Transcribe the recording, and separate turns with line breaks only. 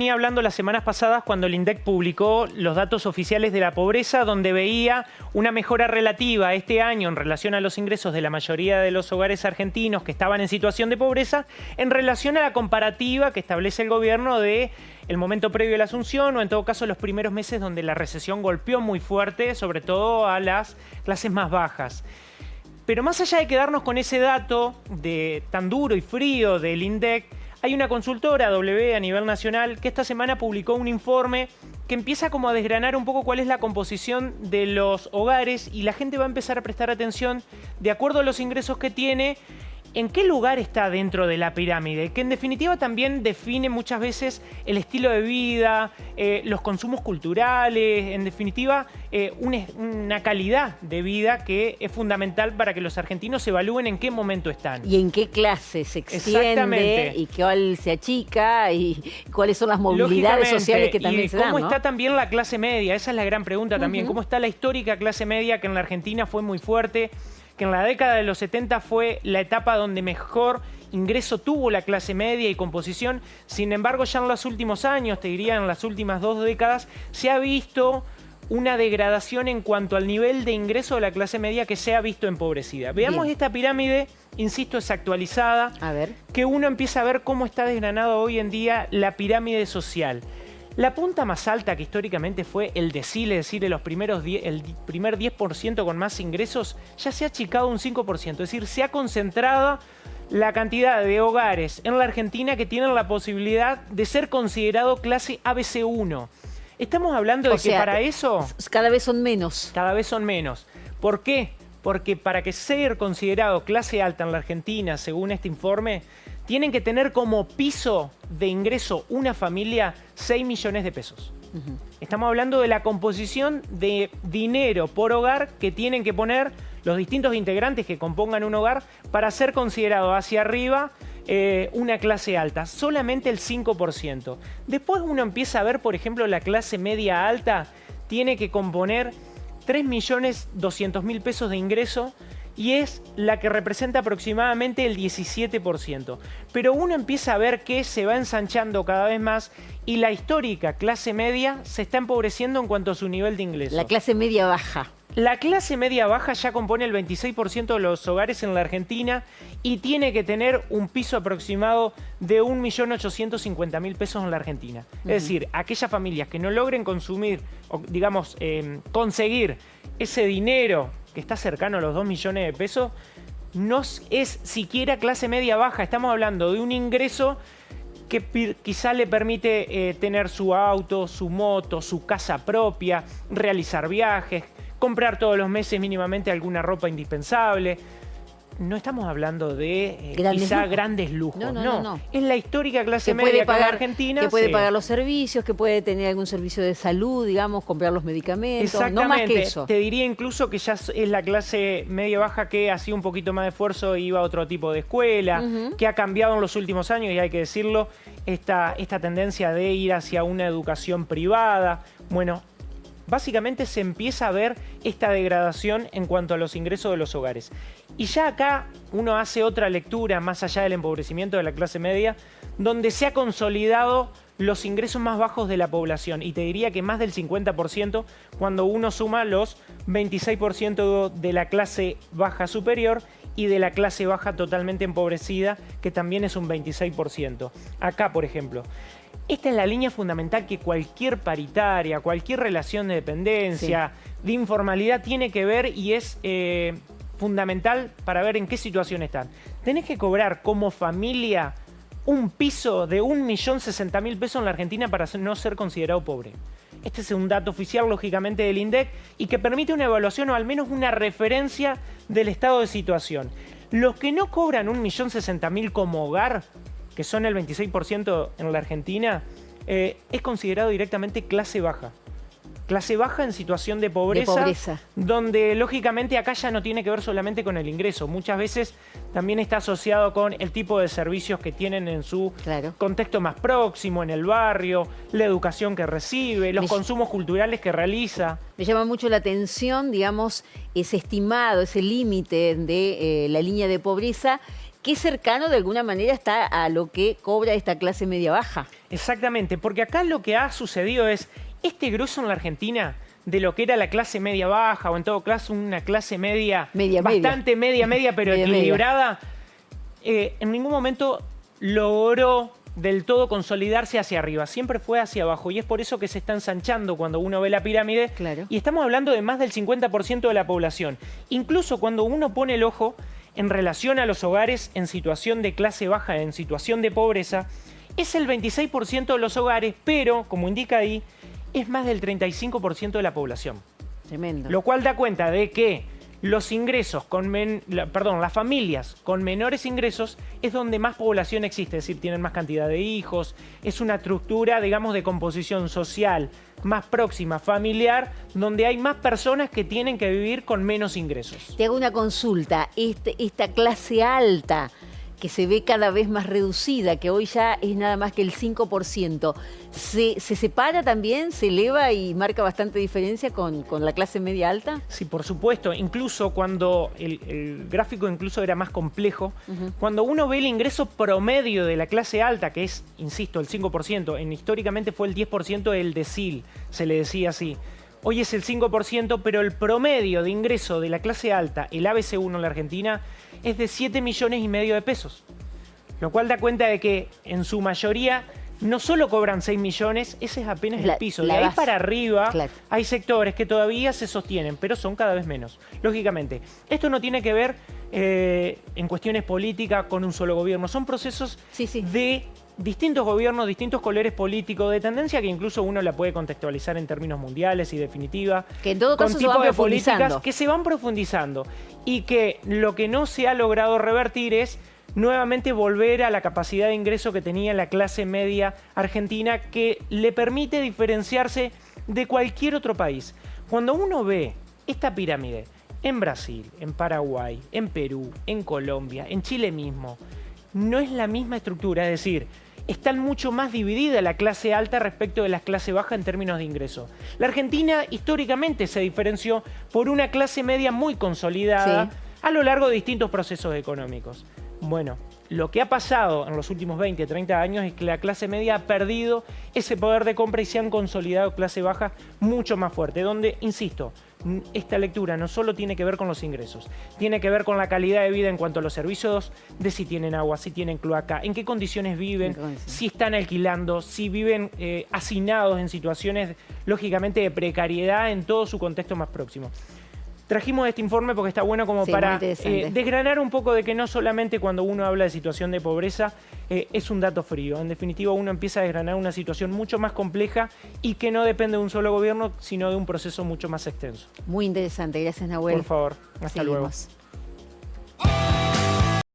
Venía hablando las semanas pasadas cuando el INDEC publicó los datos oficiales de la pobreza, donde veía una mejora relativa este año en relación a los ingresos de la mayoría de los hogares argentinos que estaban en situación de pobreza, en relación a la comparativa que establece el gobierno de el momento previo a la Asunción, o en todo caso los primeros meses donde la recesión golpeó muy fuerte, sobre todo a las clases más bajas. Pero más allá de quedarnos con ese dato tan duro y frío del INDEC, hay una consultora, W, a nivel nacional, que esta semana publicó un informe que empieza como a desgranar un poco cuál es la composición de los hogares, y la gente va a empezar a prestar atención, de acuerdo a los ingresos que tiene, en qué lugar está dentro de la pirámide, que en definitiva también define muchas veces el estilo de vida, los consumos culturales, en definitiva una calidad de vida que es fundamental para que los argentinos evalúen en qué momento están.
Y en qué clase se extiende, y cuál se achica, y cuáles son las movilidades sociales que también se dan,
¿cómo
¿no?
está también la clase media? Esa es la gran pregunta también. ¿Cómo está la histórica clase media, que en la Argentina fue muy fuerte, que en la década de los 70 fue la etapa donde mejor ingreso tuvo la clase media y composición? Sin embargo, ya en los últimos años, te diría en las últimas 2 décadas, se ha visto una degradación en cuanto al nivel de ingreso de la clase media que se ha visto empobrecida. Veamos esta pirámide, insisto, es actualizada,
A ver.
que uno empieza a ver cómo está desgranado hoy en día la pirámide social. La punta más alta, que históricamente fue el decile, es decir, el primer 10% con más ingresos, ya se ha achicado un 5%. Es decir, se ha concentrado la cantidad de hogares en la Argentina que tienen la posibilidad de ser considerado clase ABC1. Estamos hablando de que para eso...
Cada vez son menos.
Cada vez son menos. ¿Por qué? Porque para que ser considerado clase alta en la Argentina, según este informe, tienen que tener como piso de ingreso una familia 6 millones de pesos. Estamos hablando de la composición de dinero por hogar que tienen que poner los distintos integrantes que compongan un hogar para ser considerado hacia arriba una clase alta. Solamente el 5%. Después uno empieza a ver, por ejemplo, la clase media alta tiene que componer 3.200.000 pesos de ingreso, y es la que representa aproximadamente el 17%. Pero uno empieza a ver que se va ensanchando cada vez más, y la histórica clase media se está empobreciendo en cuanto a su nivel de ingreso.
La clase media baja.
La clase media baja ya compone el 26% de los hogares en la Argentina y tiene que tener un piso aproximado de 1.850.000 pesos en la Argentina. Es decir, aquellas familias que no logren consumir, o digamos, conseguir ese dinero que está cercano a los 2 millones de pesos, no es siquiera clase media baja. Estamos hablando de un ingreso que quizá le permite tener su auto, su moto, su casa propia, realizar viajes, comprar todos los meses mínimamente alguna ropa indispensable. No estamos hablando de grandes lujos. No. Es la histórica clase media que en la Argentina.
Que puede pagar los servicios, que puede tener algún servicio de salud, digamos, comprar los medicamentos.
Exactamente.
No más que eso.
Te diría incluso que ya es la clase media baja que hacía un poquito más de esfuerzo e iba a otro tipo de escuela, que ha cambiado en los últimos años, y hay que decirlo, esta tendencia de ir hacia una educación privada. Bueno, básicamente se empieza a ver esta degradación en cuanto a los ingresos de los hogares. Y ya acá uno hace otra lectura más allá del empobrecimiento de la clase media, donde se ha consolidado los ingresos más bajos de la población. Y te diría que más del 50% cuando uno suma los 26% de la clase baja superior y de la clase baja totalmente empobrecida, que también es un 26%. Acá, por ejemplo, esta es la línea fundamental que cualquier paritaria, cualquier relación de dependencia, de informalidad tiene que ver, y es fundamental para ver en qué situación están. Tenés que cobrar como familia un piso de 1.060.000 pesos en la Argentina para no ser considerado pobre. Este es un dato oficial, lógicamente, del INDEC, y que permite una evaluación o al menos una referencia del estado de situación. Los que no cobran 1.060.000 como hogar, que son el 26% en la Argentina, es considerado directamente clase baja. Clase baja en situación de pobreza, donde lógicamente acá ya no tiene que ver solamente con el ingreso. Muchas veces también está asociado con el tipo de servicios que tienen en su contexto más próximo, en el barrio, la educación que recibe, los consumos culturales que realiza.
Me llama mucho la atención, digamos, ese estimado, ese límite de la línea de pobreza, qué cercano de alguna manera está a lo que cobra esta clase media-baja.
Exactamente, porque acá lo que ha sucedido es, este grueso en la Argentina, de lo que era la clase media-baja, o en todo caso una clase media, bastante media, pero equilibrada, en ningún momento logró del todo consolidarse hacia arriba, siempre fue hacia abajo, y es por eso que se está ensanchando cuando uno ve la pirámide,
claro.
Y estamos hablando de más del 50% de la población. Incluso cuando uno pone el ojo en relación a los hogares en situación de clase baja, en situación de pobreza, es el 26% de los hogares, pero, como indica ahí, es más del 35% de la población.
Tremendo.
Lo cual da cuenta de que los ingresos, las familias con menores ingresos es donde más población existe, es decir, tienen más cantidad de hijos, es una estructura, digamos, de composición social más próxima, familiar, donde hay más personas que tienen que vivir con menos ingresos.
Te hago una consulta, esta clase alta que se ve cada vez más reducida, que hoy ya es nada más que el 5%, ¿se separa también, se eleva y marca bastante diferencia con la clase media alta?
Sí, por supuesto. Incluso cuando el gráfico incluso era más complejo, cuando uno ve el ingreso promedio de la clase alta, que es, insisto, el 5%, históricamente fue el 10% del decil, se le decía así. Hoy es el 5%, pero el promedio de ingreso de la clase alta, el ABC1 en la Argentina, es de 7,5 millones de pesos. Lo cual da cuenta de que en su mayoría no solo cobran 6 millones, ese es apenas el piso. De ahí para arriba hay sectores que todavía se sostienen, pero son cada vez menos. Lógicamente, esto no tiene que ver en cuestiones políticas con un solo gobierno. Son procesos de distintos gobiernos, distintos colores políticos, de tendencia que incluso uno la puede contextualizar en términos mundiales y definitiva.
Que en todo caso se van profundizando.
Que se van profundizando y que lo que no se ha logrado revertir es nuevamente volver a la capacidad de ingreso que tenía la clase media argentina, que le permite diferenciarse de cualquier otro país. Cuando uno ve esta pirámide en Brasil, en Paraguay, en Perú, en Colombia, en Chile mismo, no es la misma estructura, es decir, están mucho más dividida la clase alta respecto de la clase baja en términos de ingreso. La Argentina históricamente se diferenció por una clase media muy consolidada a lo largo de distintos procesos económicos. Bueno, lo que ha pasado en los últimos 20, 30 años es que la clase media ha perdido ese poder de compra y se han consolidado clase baja mucho más fuerte, donde, insisto, esta lectura no solo tiene que ver con los ingresos, tiene que ver con la calidad de vida en cuanto a los servicios, de si tienen agua, si tienen cloaca, en qué condiciones viven, si están alquilando, si viven hacinados en situaciones, lógicamente, de precariedad en todo su contexto más próximo. Trajimos este informe porque está bueno como para desgranar un poco de que no solamente cuando uno habla de situación de pobreza es un dato frío. En definitiva, uno empieza a desgranar una situación mucho más compleja y que no depende de un solo gobierno, sino de un proceso mucho más extenso.
Muy interesante. Gracias, Nahuel.
Por favor. Hasta luego.